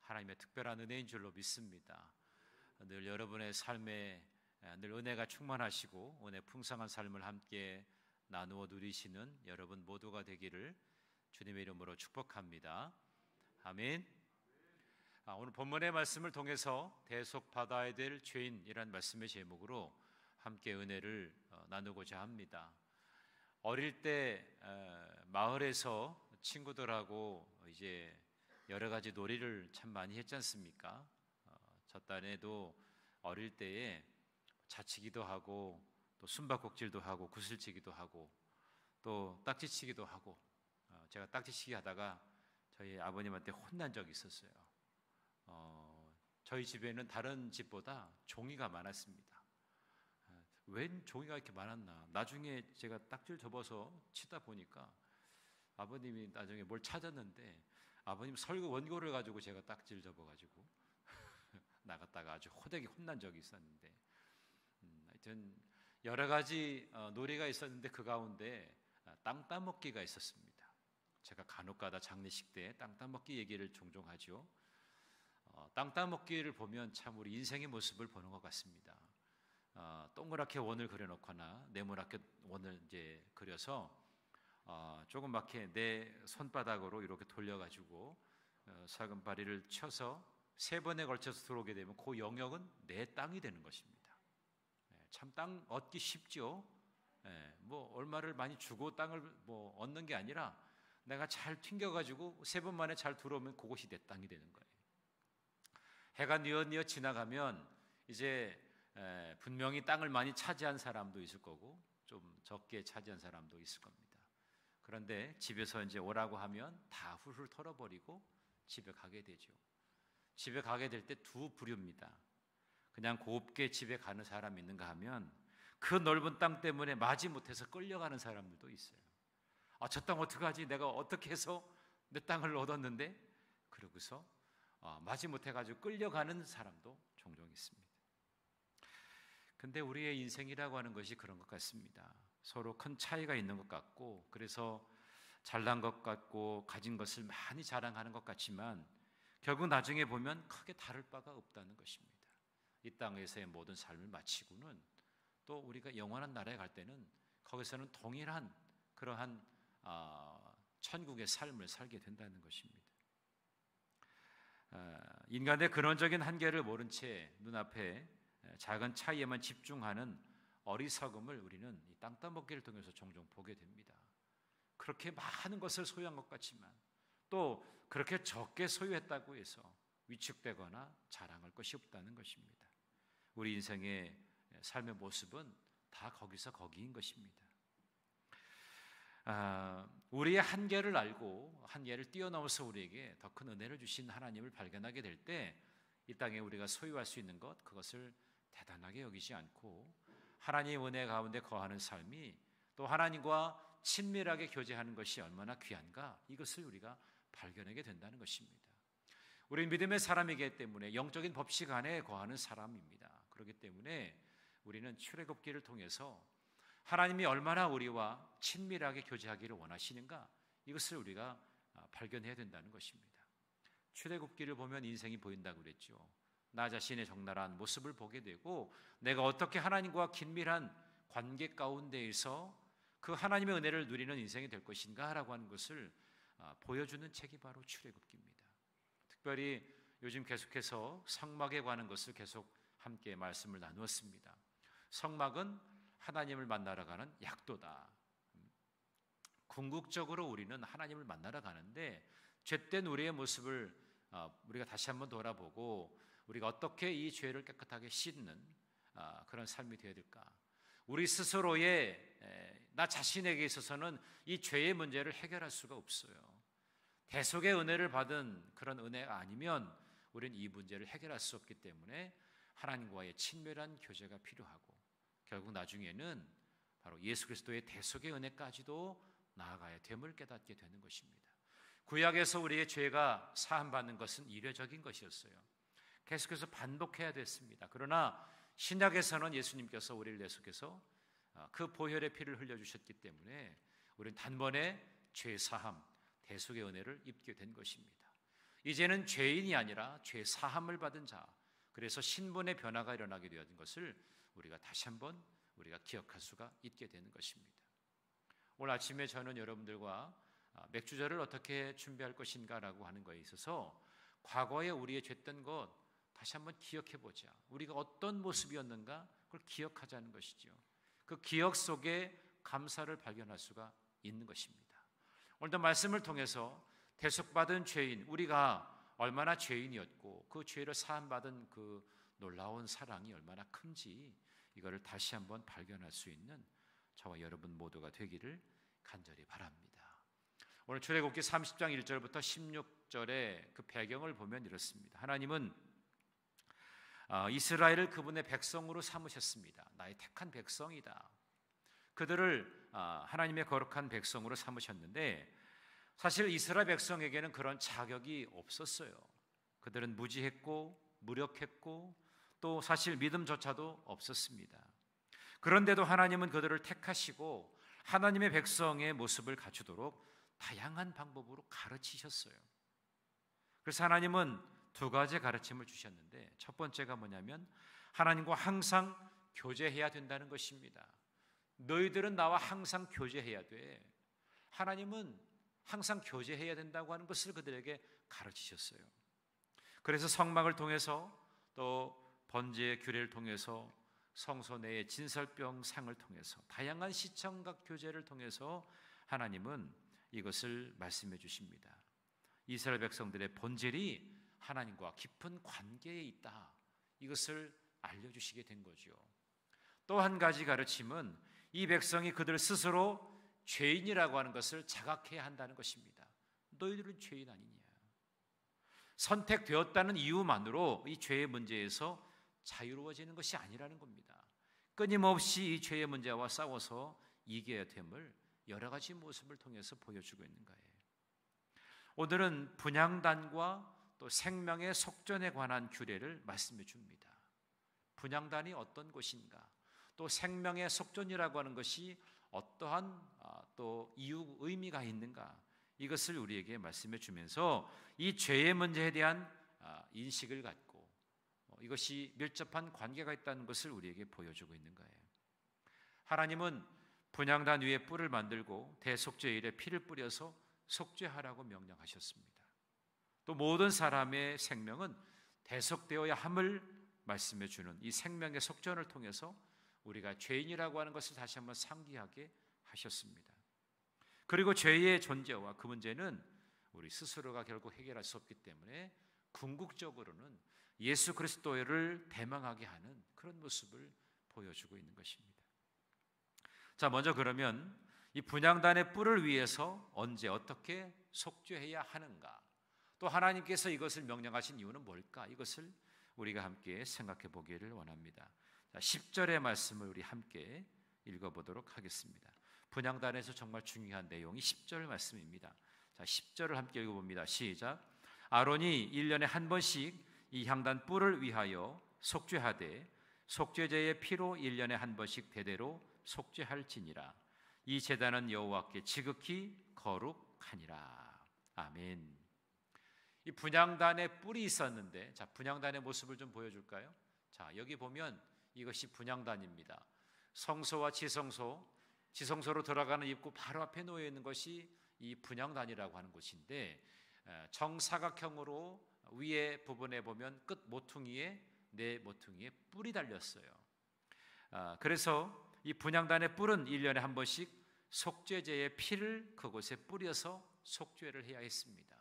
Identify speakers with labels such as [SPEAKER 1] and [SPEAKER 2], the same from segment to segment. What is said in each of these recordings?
[SPEAKER 1] 하나님의 특별한 은혜인 줄로 믿습니다. 늘 여러분의 삶에 늘 은혜가 충만하시고 은혜 풍성한 삶을 함께 나누어 누리시는 여러분 모두가 되기를 주님의 이름으로 축복합니다. 아멘. 오늘 본문의 말씀을 통해서 대속받아야 될 죄인이라는 말씀의 제목으로 함께 은혜를 나누고자 합니다. 어릴 때 마을에서 친구들하고 이제 여러 가지 놀이를 참 많이 했지 않습니까? 저 딴에도 어릴 때에 자치기도 하고 또 숨바꼭질도 하고 구슬치기도 하고 또 딱지치기도 하고 제가 딱지치기 하다가 저희 아버님한테 혼난 적이 있었어요. 저희 집에는 다른 집보다 종이가 많았습니다. 웬 종이가 이렇게 많았나? 나중에 제가 딱지를 접어서 치다 보니까 아버님이 나중에 뭘 찾았는데 아버님 설교 원고를 가지고 제가 딱지를 접어가지고 나갔다가 아주 호되게 혼난 적이 있었는데 하여튼 여러 가지 놀이가 있었는데 그 가운데 땅 따먹기가 있었습니다. 제가 간혹가다 장례식 때 땅 따먹기 얘기를 종종 하죠. 땅 따먹기를 보면 참 우리 인생의 모습을 보는 것 같습니다. 동그랗게 원을 그려놓거나 네모나게 원을 이제 그려서 조그맣게 내 손바닥으로 이렇게 돌려가지고 살금바리를 쳐서 3번에 걸쳐서 들어오게 되면 그 영역은 내 땅이 되는 것입니다. 참 땅 얻기 쉽죠. 뭐 얼마를 많이 주고 땅을 뭐 얻는 게 아니라 내가 잘 튕겨가지고 3번 만에 잘 들어오면 그곳이 내 땅이 되는 거예요. 해가 뉘엿뉘엿 지나가면 이제 분명히 땅을 많이 차지한 사람도 있을 거고 좀 적게 차지한 사람도 있을 겁니다. 그런데 집에서 이제 오라고 하면 다 훌훌 털어버리고 집에 가게 되죠. 집에 가게 될 때 두 부류입니다. 그냥 곱게 집에 가는 사람이 있는가 하면 그 넓은 땅 때문에 마지못해서 끌려가는 사람들도 있어요. 저 땅 어떡하지? 내가 어떻게 해서 내 땅을 얻었는데? 그러고서 마지못해가지고 끌려가는 사람도 종종 있습니다. 근데 우리의 인생이라고 하는 것이 그런 것 같습니다. 서로 큰 차이가 있는 것 같고 그래서 잘난 것 같고 가진 것을 많이 자랑하는 것 같지만 결국 나중에 보면 크게 다를 바가 없다는 것입니다. 이 땅에서의 모든 삶을 마치고는 또 우리가 영원한 나라에 갈 때는 거기서는 동일한 그러한 천국의 삶을 살게 된다는 것입니다. 인간의 근원적인 한계를 모른 채 눈앞에 작은 차이에만 집중하는 어리석음을 우리는 이 땅 따먹기를 통해서 종종 보게 됩니다. 그렇게 많은 것을 소유한 것 같지만 또 그렇게 적게 소유했다고 해서 위축되거나 자랑할 것이 없다는 것입니다. 우리 인생의 삶의 모습은 다 거기서 거기인 것입니다. 우리의 한계를 알고 한계를 뛰어넘어서 우리에게 더 큰 은혜를 주신 하나님을 발견하게 될 때 이 땅에 우리가 소유할 수 있는 것 그것을 대단하게 여기지 않고 하나님의 은혜 가운데 거하는 삶이 또 하나님과 친밀하게 교제하는 것이 얼마나 귀한가 이것을 우리가 발견하게 된다는 것입니다. 우리는 믿음의 사람이기 때문에 영적인 법칙 안에 거하는 사람입니다. 그렇기 때문에 우리는 출애굽기를 통해서 하나님이 얼마나 우리와 친밀하게 교제하기를 원하시는가 이것을 우리가 발견해야 된다는 것입니다. 출애굽기를 보면 인생이 보인다고 그랬죠. 나 자신의 적나라한 모습을 보게 되고 내가 어떻게 하나님과 긴밀한 관계 가운데에서 그 하나님의 은혜를 누리는 인생이 될 것인가 라고 하는 것을 보여주는 책이 바로 출애굽기입니다. 특별히 요즘 계속해서 성막에 관한 것을 계속 함께 말씀을 나누었습니다. 성막은 하나님을 만나러 가는 약도다. 궁극적으로 우리는 하나님을 만나러 가는데 죄된 우리의 모습을 우리가 다시 한번 돌아보고 우리가 어떻게 이 죄를 깨끗하게 씻는 그런 삶이 되어야 될까? 우리 스스로의 나 자신에게 있어서는 이 죄의 문제를 해결할 수가 없어요. 대속의 은혜를 받은 그런 은혜가 아니면 우리는 이 문제를 해결할 수 없기 때문에 하나님과의 친밀한 교제가 필요하고 결국 나중에는 바로 예수 그리스도의 대속의 은혜까지도 나아가야 됨을 깨닫게 되는 것입니다. 구약에서 우리의 죄가 사함받는 것은 이례적인 것이었어요. 계속해서 반복해야 됐습니다. 그러나 신약에서는 예수님께서 우리를 대속해서 그 보혈의 피를 흘려주셨기 때문에 우리는 단번에 죄 사함, 대속의 은혜를 입게 된 것입니다. 이제는 죄인이 아니라 죄 사함을 받은 자, 그래서 신분의 변화가 일어나게 되었던 것을 우리가 다시 한번 우리가 기억할 수가 있게 되는 것입니다. 오늘 아침에 저는 여러분들과 맥주절을 어떻게 준비할 것인가라고 하는 것에 있어서 과거에 우리의 죄던 것 다시 한번 기억해보자. 우리가 어떤 모습이었는가 그걸 기억하자는 것이죠. 그 기억 속에 감사를 발견할 수가 있는 것입니다. 오늘도 말씀을 통해서 대속받은 죄인, 우리가 얼마나 죄인이었고 그 죄를 사함받은 그 놀라운 사랑이 얼마나 큰지 이거를 다시 한번 발견할 수 있는 저와 여러분 모두가 되기를 간절히 바랍니다. 오늘 출애굽기 30장 1절부터 16절의 그 배경을 보면 이렇습니다. 하나님은 이스라엘을 그분의 백성으로 삼으셨습니다. 나의 택한 백성이다. 그들을 하나님의 거룩한 백성으로 삼으셨는데 사실 이스라엘 백성에게는 그런 자격이 없었어요. 그들은 무지했고 무력했고 또 사실 믿음조차도 없었습니다. 그런데도 하나님은 그들을 택하시고 하나님의 백성의 모습을 갖추도록 다양한 방법으로 가르치셨어요. 그래서 하나님은 두 가지 가르침을 주셨는데 첫 번째가 뭐냐면 하나님과 항상 교제해야 된다는 것입니다. 너희들은 나와 항상 교제해야 돼. 하나님은 항상 교제해야 된다고 하는 것을 그들에게 가르치셨어요. 그래서 성막을 통해서 또 번제의 규례를 통해서 성소 내의 진설병 상을 통해서 다양한 시청각 교제를 통해서 하나님은 이것을 말씀해 주십니다. 이스라엘 백성들의 본질이 하나님과 깊은 관계에 있다. 이것을 알려주시게 된 거죠. 또 한 가지 가르침은 이 백성이 그들 스스로 죄인이라고 하는 것을 자각해야 한다는 것입니다. 너희들은 죄인 아니냐. 선택되었다는 이유만으로 이 죄의 문제에서 자유로워지는 것이 아니라는 겁니다. 끊임없이 이 죄의 문제와 싸워서 이겨야 됨을 여러 가지 모습을 통해서 보여주고 있는 거예요. 오늘은 분향단과 또 생명의 속전에 관한 규례를 말씀해 줍니다. 분향단이 어떤 것인가, 또 생명의 속전이라고 하는 것이 어떠한 또 이유 의미가 있는가, 이것을 우리에게 말씀해 주면서 이 죄의 문제에 대한 인식을 갖고 이것이 밀접한 관계가 있다는 것을 우리에게 보여주고 있는 거예요. 하나님은 분향단 위에 뿔을 만들고 대속죄일에 피를 뿌려서 속죄하라고 명령하셨습니다. 또 모든 사람의 생명은 대속되어야 함을 말씀해 주는 이 생명의 속전을 통해서 우리가 죄인이라고 하는 것을 다시 한번 상기하게 하셨습니다. 그리고 죄의 존재와 그 문제는 우리 스스로가 결국 해결할 수 없기 때문에 궁극적으로는 예수 그리스도를 대망하게 하는 그런 모습을 보여주고 있는 것입니다. 자, 먼저 그러면 이 분향단의 뿔을 위해서 언제 어떻게 속죄해야 하는가, 또 하나님께서 이것을 명령하신 이유는 뭘까, 이것을 우리가 함께 생각해 보기를 원합니다. 자, 10절의 말씀을 우리 함께 읽어보도록 하겠습니다. 분향단에서 정말 중요한 내용이 10절 말씀입니다. 자, 10절을 함께 읽어봅니다. 시작. 아론이 1년에 한 번씩 이 향단 뿔을 위하여 속죄하되 속죄제의 피로 1년에 한 번씩 대대로 속죄할지니라. 이 제단은 여호와께 지극히 거룩하니라. 아멘. 이 분향단에 뿔이 있었는데, 자, 분향단의 모습을 좀 보여줄까요? 자, 여기 보면 이것이 분향단입니다. 성소와 지성소로 들어가는 입구 바로 앞에 놓여 있는 것이 이 분향단이라고 하는 곳인데, 정사각형으로 위에 부분에 보면 끝 모퉁이에 네 모퉁이에 뿔이 달렸어요. 그래서 이 분향단의 뿔은 1년에 한 번씩 속죄제의 피를 그곳에 뿌려서 속죄를 해야 했습니다.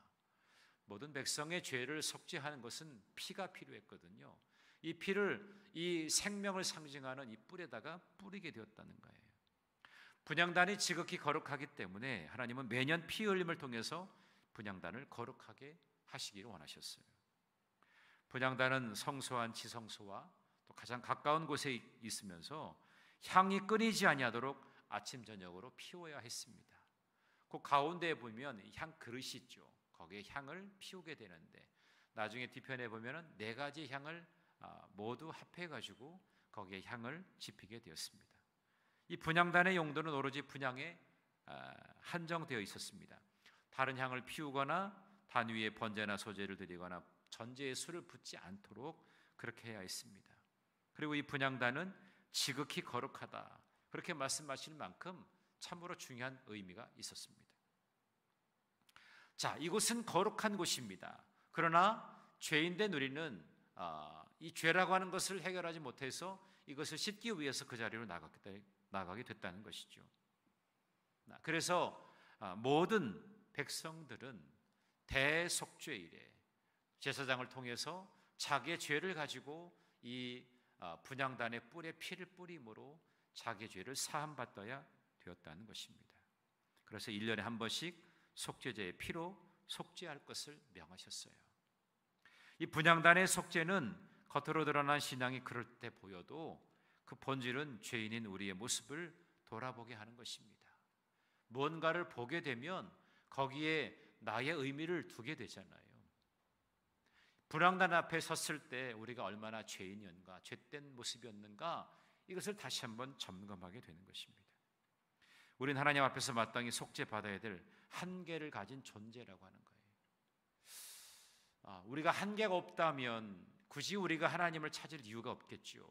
[SPEAKER 1] 모든 백성의 죄를 속죄하는 것은 피가 필요했거든요. 이 피를, 이 생명을 상징하는 이 뿔에다가 뿌리게 되었다는 거예요. 분향단이 지극히 거룩하기 때문에 하나님은 매년 피 흘림을 통해서 분향단을 거룩하게 하시기를 원하셨어요. 분향단은 성소와 지성소와 또 가장 가까운 곳에 있으면서 향이 끊이지 아니하도록 아침 저녁으로 피워야 했습니다. 그 가운데에 보면 향 그릇이 있죠. 거기에 향을 피우게 되는데 나중에 뒤편에 보면은 네 가지 향을 모두 합해 가지고 거기에 향을 지피게 되었습니다. 이 분향단의 용도는 오로지 분향에 한정되어 있었습니다. 다른 향을 피우거나 단 위에 번제나 소제를 드리거나 전제에 술을 붓지 않도록 그렇게 해야 했습니다. 그리고 이 분향단은 지극히 거룩하다, 그렇게 말씀하시는 만큼 참으로 중요한 의미가 있었습니다. 자, 이곳은 거룩한 곳입니다. 그러나 죄인된 우리는 이 죄라고 하는 것을 해결하지 못해서 이것을 씻기 위해서 그 자리로 나가게 됐다는 것이죠. 그래서 모든 백성들은 대속죄일에 제사장을 통해서 자기의 죄를 가지고 이 분향단의 뿔에 피를 뿌림으로 자기의 죄를 사함받아야 되었다는 것입니다. 그래서 1년에 한 번씩 속죄제의 피로 속죄할 것을 명하셨어요. 이 분향단의 속죄는 겉으로 드러난 신앙이 그럴 때 보여도 그 본질은 죄인인 우리의 모습을 돌아보게 하는 것입니다. 무언가를 보게 되면 거기에 나의 의미를 두게 되잖아요. 분향단 앞에 섰을 때 우리가 얼마나 죄인이었는가, 죄된 모습이었는가, 이것을 다시 한번 점검하게 되는 것입니다. 우리는 하나님 앞에서 마땅히 속죄받아야 될 한계를 가진 존재라고 하는 거예요. 우리가 한계가 없다면 굳이 우리가 하나님을 찾을 이유가 없겠죠.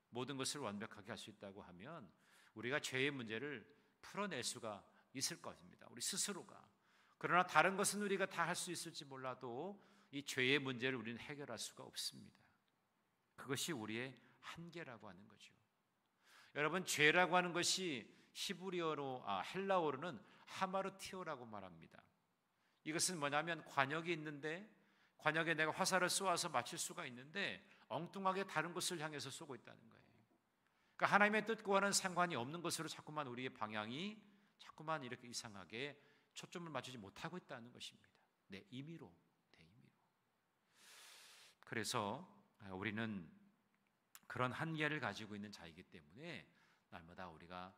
[SPEAKER 1] 모든 것을 완벽하게 할 수 있다고 하면 우리가 죄의 문제를 풀어낼 수가 있을 것입니다. 우리 스스로가. 그러나 다른 것은 우리가 다 할 수 있을지 몰라도 이 죄의 문제를 우리는 해결할 수가 없습니다. 그것이 우리의 한계라고 하는 거죠. 여러분, 죄라고 하는 것이 히브리어로 헬라어로는 하마르티오라고 말합니다. 이것은 뭐냐면 관역이 있는데 관역에 내가 화살을 쏘아서 맞출 수가 있는데 엉뚱하게 다른 것을 향해서 쏘고 있다는 거예요. 그러니까 하나님의 뜻과는 상관이 없는 것으로 자꾸만 우리의 방향이 자꾸만 이렇게 이상하게 초점을 맞추지 못하고 있다는 것입니다. 내 임의로. 그래서 우리는 그런 한계를 가지고 있는 자이기 때문에 날마다 우리가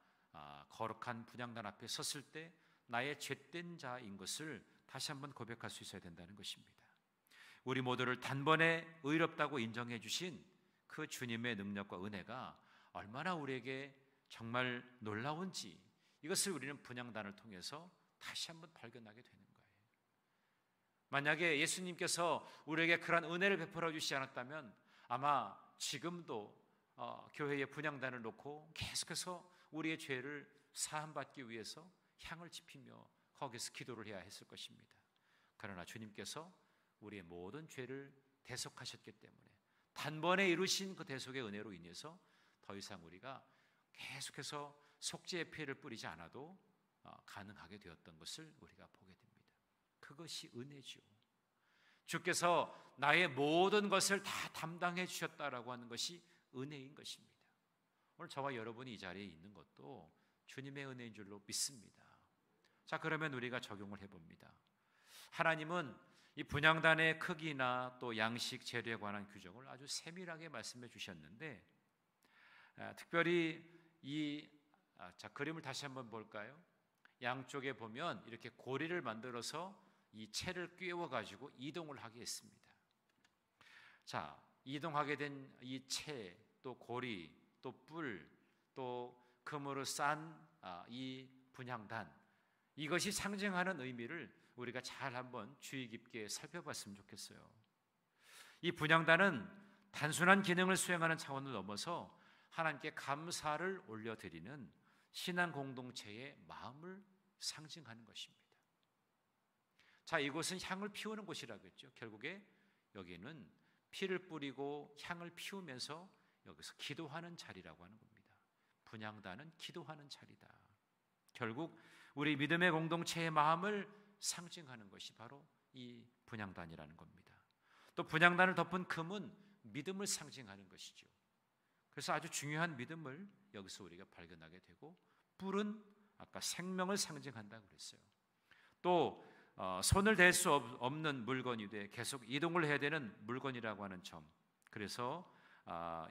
[SPEAKER 1] 거룩한 분향단 앞에 섰을 때 나의 죄된 자인 것을 다시 한번 고백할 수 있어야 된다는 것입니다. 우리 모두를 단번에 의롭다고 인정해 주신 그 주님의 능력과 은혜가 얼마나 우리에게 정말 놀라운지, 이것을 우리는 분향단을 통해서 다시 한번 발견하게 되는 거예요. 만약에 예수님께서 우리에게 그런 은혜를 베풀어 주시지 않았다면 아마 지금도 교회의 분향단을 놓고 계속해서 우리의 죄를 사함받기 위해서 향을 지피며 거기서 기도를 해야 했을 것입니다. 그러나 주님께서 우리의 모든 죄를 대속하셨기 때문에 단번에 이루신 그 대속의 은혜로 인해서 더 이상 우리가 계속해서 속죄의 피해를 뿌리지 않아도 가능하게 되었던 것을 우리가 보게 됩니다. 그것이 은혜죠. 주께서 나의 모든 것을 다 담당해 주셨다라고 하는 것이 은혜인 것입니다. 오늘 저와 여러분이 이 자리에 있는 것도 주님의 은혜인 줄로 믿습니다. 자, 그러면 우리가 적용을 해봅니다. 하나님은 이 분향단의 크기나 또 양식, 재료에 관한 규정을 아주 세밀하게 말씀해 주셨는데, 특별히 그림을 다시 한번 볼까요? 양쪽에 보면 이렇게 고리를 만들어서 이 채를 끼워 가지고 이동을 하게 했습니다. 자, 이동하게 된 이 채, 또 고리, 또 뿔, 또 금으로 싼 이 분향단, 이것이 상징하는 의미를 우리가 잘 한번 주의 깊게 살펴봤으면 좋겠어요. 이 분향단은 단순한 기능을 수행하는 차원을 넘어서 하나님께 감사를 올려드리는 신앙 공동체의 마음을 상징하는 것입니다. 자, 이곳은 향을 피우는 곳이라고 했죠. 결국에 여기는 피를 뿌리고 향을 피우면서 여기서 기도하는 자리라고 하는 겁니다. 분향단은 기도하는 자리다. 결국 우리 믿음의 공동체의 마음을 상징하는 것이 바로 이 분향단이라는 겁니다. 또 분향단을 덮은 금은 믿음을 상징하는 것이죠. 그래서 아주 중요한 믿음을 여기서 우리가 발견하게 되고, 뿔은 아까 생명을 상징한다고 그랬어요. 또 손을 댈 수 없는 물건이 돼 계속 이동을 해야 되는 물건이라고 하는 점, 그래서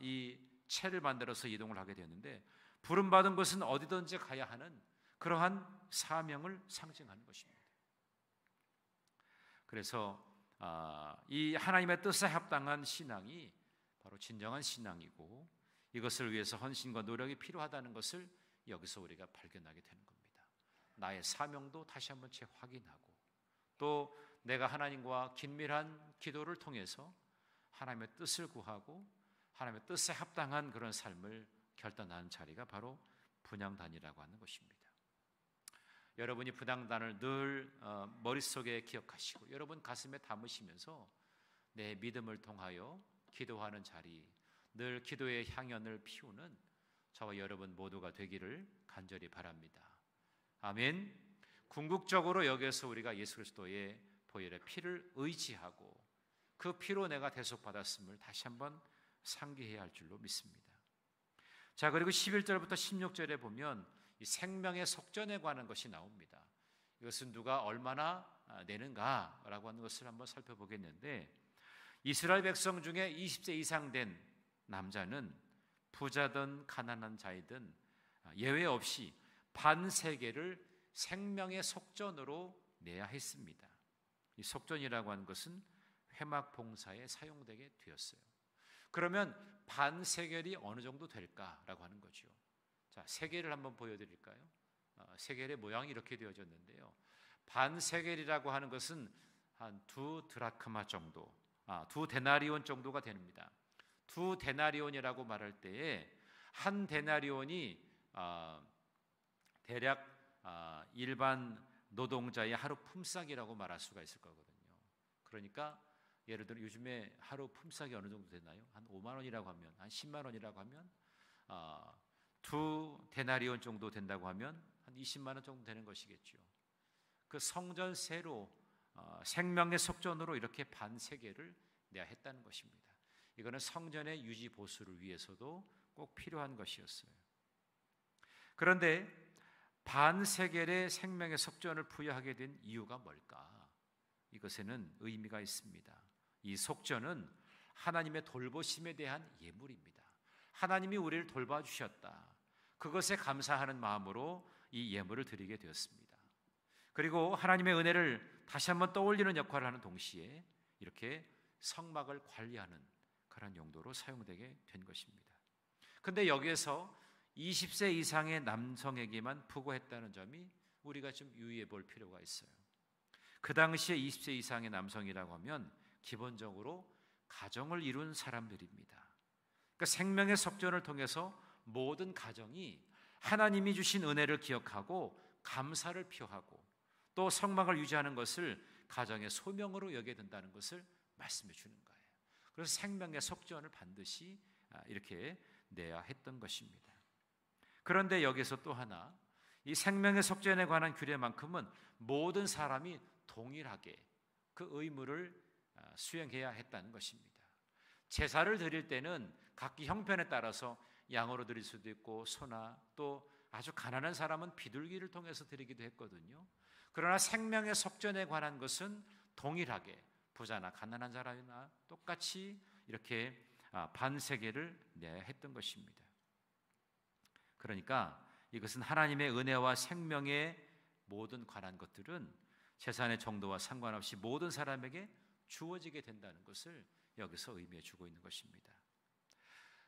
[SPEAKER 1] 이 채를 만들어서 이동을 하게 되는데, 부름받은 곳은 어디든지 가야 하는 그러한 사명을 상징하는 것입니다. 그래서 이 하나님의 뜻에 합당한 신앙이 바로 진정한 신앙이고, 이것을 위해서 헌신과 노력이 필요하다는 것을 여기서 우리가 발견하게 되는 겁니다. 나의 사명도 다시 한번 재확인하고, 또 내가 하나님과 긴밀한 기도를 통해서 하나님의 뜻을 구하고 하나님의 뜻에 합당한 그런 삶을 결단하는 자리가 바로 분향단이라고 하는 것입니다. 여러분이 분향단을 늘 머릿속에 기억하시고 여러분 가슴에 담으시면서 내 믿음을 통하여 기도하는 자리, 늘 기도의 향연을 피우는 저와 여러분 모두가 되기를 간절히 바랍니다. 아멘. 궁극적으로 여기서 우리가 예수 그리스도의 보혈의 피를 의지하고 그 피로 내가 대속받았음을 다시 한번 상기해야 할 줄로 믿습니다. 자, 그리고 11절부터 16절에 보면 이 생명의 속전에 관한 것이 나옵니다. 이것은 누가 얼마나 내는가라고 하는 것을 한번 살펴보겠는데, 이스라엘 백성 중에 20세 이상 된 남자는 부자든 가난한 자이든 예외 없이 반세계를 생명의 속전으로 내야 했습니다. 이 속전이라고 하는 것은 회막 봉사에 사용되게 되었어요. 그러면 반세겔이 어느 정도 될까라고 하는 거죠. 자, 세겔을 한번 보여드릴까요? 세겔의 모양이 이렇게 되어졌는데요. 반세겔이라고 하는 것은 한 2드라크마 정도, 2데나리온 정도가 됩니다. 2데나리온이라고 말할 때에 한 데나리온이 대략 일반 노동자의 하루 품삯이라고 말할 수가 있을 거거든요. 그러니까 예를 들어 요즘에 하루 품삯이 어느 정도 되나요? 한 5만 원이라고 하면, 한 10만 원이라고 하면 2데나리온 정도 된다고 하면 한 20만 원 정도 되는 것이겠죠. 그 성전세로 생명의 속전으로 이렇게 반세겔을 내야 했다는 것입니다. 이거는 성전의 유지 보수를 위해서도 꼭 필요한 것이었어요. 그런데 반세겔의 생명의 속전을 부여하게 된 이유가 뭘까? 이것에는 의미가 있습니다. 이 속전은 하나님의 돌보심에 대한 예물입니다. 하나님이 우리를 돌봐주셨다. 그것에 감사하는 마음으로 이 예물을 드리게 되었습니다. 그리고 하나님의 은혜를 다시 한번 떠올리는 역할을 하는 동시에 이렇게 성막을 관리하는 그런 용도로 사용되게 된 것입니다. 그런데 여기에서 20세 이상의 남성에게만 부과했다는 점이 우리가 좀 유의해 볼 필요가 있어요. 그 당시에 20세 이상의 남성이라고 하면 기본적으로 가정을 이룬 사람들입니다. 그러니까 생명의 속전을 통해서 모든 가정이 하나님이 주신 은혜를 기억하고 감사를 표하고 또 성막을 유지하는 것을 가정의 소명으로 여겨야 된다는 것을 말씀해 주는 거예요. 그래서 생명의 속전을 반드시 이렇게 내야 했던 것입니다. 그런데 여기서 또 하나, 이 생명의 속전에 관한 규례만큼은 모든 사람이 동일하게 그 의무를 수행해야 했다는 것입니다. 제사를 드릴 때는 각기 형편에 따라서 양으로 드릴 수도 있고 소나 또 아주 가난한 사람은 비둘기를 통해서 드리기도 했거든요. 그러나 생명의 속전에 관한 것은 동일하게 부자나 가난한 사람이나 똑같이 이렇게 반세겔을 내야 했던 것입니다. 그러니까 이것은 하나님의 은혜와 생명의 모든 관한 것들은 재산의 정도와 상관없이 모든 사람에게 주어지게 된다는 것을 여기서 의미해 주고 있는 것입니다.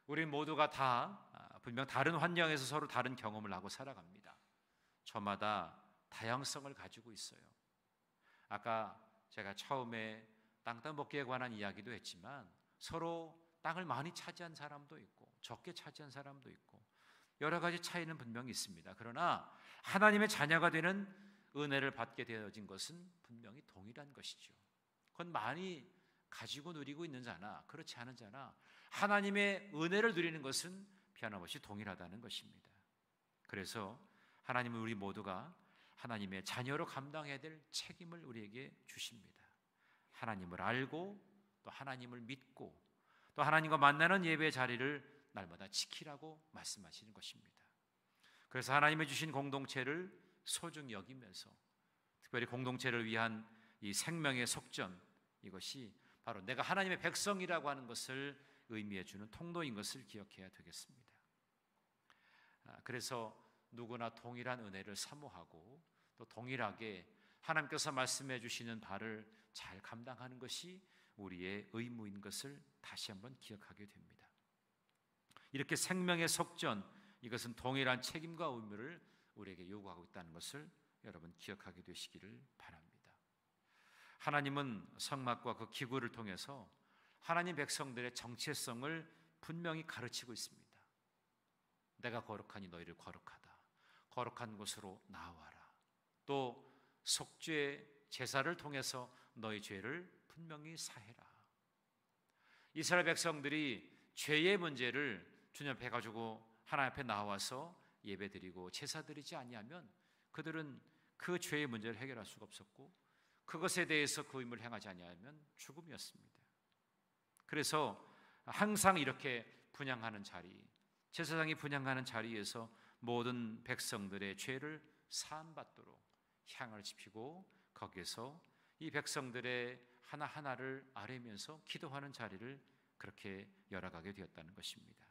[SPEAKER 1] 우리 모두가 다 분명 다른 환경에서 서로 다른 경험을 하고 살아갑니다. 저마다 다양성을 가지고 있어요. 아까 제가 처음에 땅 따먹기에 관한 이야기도 했지만 서로 땅을 많이 차지한 사람도 있고 적게 차지한 사람도 있고 여러 가지 차이는 분명히 있습니다. 그러나 하나님의 자녀가 되는 은혜를 받게 되어진 것은 분명히 동일한 것이죠. 그건 많이 가지고 누리고 있는 자나 그렇지 않은 자나 하나님의 은혜를 누리는 것은 변함없이 동일하다는 것입니다. 그래서 하나님은 우리 모두가 하나님의 자녀로 감당해야 될 책임을 우리에게 주십니다. 하나님을 알고 또 하나님을 믿고 또 하나님과 만나는 예배의 자리를 날마다 지키라고 말씀하시는 것입니다. 그래서 하나님이 주신 공동체를 소중히 여기면서 특별히 공동체를 위한 이 생명의 속전, 이것이 바로 내가 하나님의 백성이라고 하는 것을 의미해 주는 통로인 것을 기억해야 되겠습니다. 그래서 누구나 동일한 은혜를 사모하고 또 동일하게 하나님께서 말씀해 주시는 바를 잘 감당하는 것이 우리의 의무인 것을 다시 한번 기억하게 됩니다. 이렇게 생명의 속전, 이것은 동일한 책임과 의무를 우리에게 요구하고 있다는 것을 여러분 기억하게 되시기를 바랍니다. 하나님은 성막과 그 기구를 통해서 하나님 백성들의 정체성을 분명히 가르치고 있습니다. 내가 거룩하니 너희를 거룩하다. 거룩한 곳으로 나와라. 또 속죄 제사를 통해서 너희 죄를 분명히 사해라. 이스라엘 백성들이 죄의 문제를 주님 앞에 가지고 하나님 앞에 나와서 예배드리고 제사드리지 아니하면 그들은 그 죄의 문제를 해결할 수가 없었고 그것에 대해서 그 의무를 행하지 아니하면 죽음이었습니다. 그래서 항상 이렇게 분향하는 자리, 제사장이 분향하는 자리에서 모든 백성들의 죄를 사함받도록 향을 지피고 거기에서 이 백성들의 하나하나를 아뢰면서 기도하는 자리를 그렇게 열어가게 되었다는 것입니다.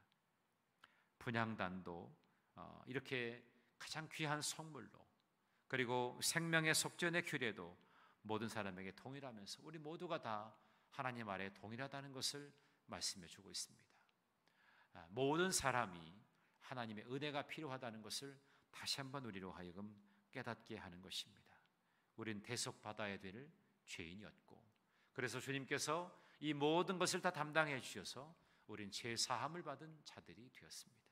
[SPEAKER 1] 분향단도 이렇게 가장 귀한 성물로, 그리고 생명의 속전의 규례도 모든 사람에게 동일하면서 우리 모두가 다 하나님 아래 동일하다는 것을 말씀해 주고 있습니다. 모든 사람이 하나님의 은혜가 필요하다는 것을 다시 한번 우리로 하여금 깨닫게 하는 것입니다. 우린 대속받아야 될 죄인이었고, 그래서 주님께서 이 모든 것을 다 담당해 주셔서 우린 죄사함을 받은 자들이 되었습니다.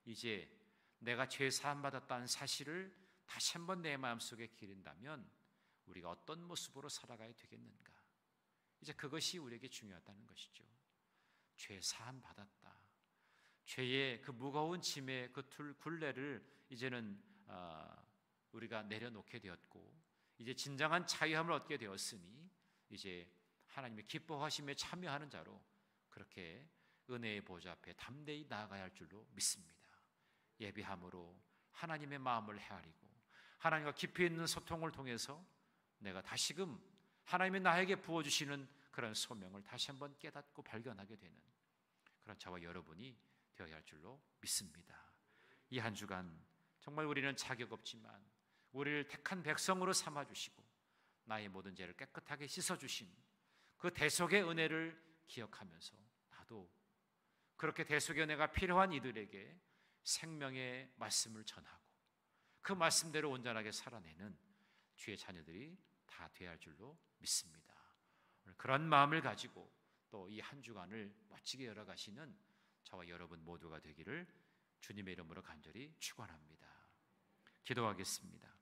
[SPEAKER 1] 이제 내가 죄사함 받았다는 사실을 다시 한번 내 마음속에 기른다면 우리가 어떤 모습으로 살아가야 되겠는가? 이제 그것이 우리에게 중요하다는 것이죠. 죄사함 받았다. 죄의 그 무거운 짐의 그 굴레를 이제는 우리가 내려놓게 되었고, 이제 진정한 자유함을 얻게 되었으니 이제 하나님의 기뻐하심에 참여하는 자로 그렇게 은혜의 보좌 앞에 담대히 나아가야 할 줄로 믿습니다. 예비함으로 하나님의 마음을 헤아리고 하나님과 깊이 있는 소통을 통해서 내가 다시금 하나님이 나에게 부어주시는 그런 소명을 다시 한번 깨닫고 발견하게 되는 그런 저와 여러분이 되어야 할 줄로 믿습니다. 이 한 주간 정말 우리는 자격 없지만 우리를 택한 백성으로 삼아주시고 나의 모든 죄를 깨끗하게 씻어주신 그 대속의 은혜를 기억하면서 나도 그렇게 대속의 은혜가 필요한 이들에게 생명의 말씀을 전하고 그 말씀대로 온전하게 살아내는 주의 자녀들이 다 되어야 할 줄로 믿습니다. 그런 마음을 가지고 또 이 한 주간을 멋지게 열어가시는 저와 여러분 모두가 되기를 주님의 이름으로 간절히 축원합니다. 기도하겠습니다.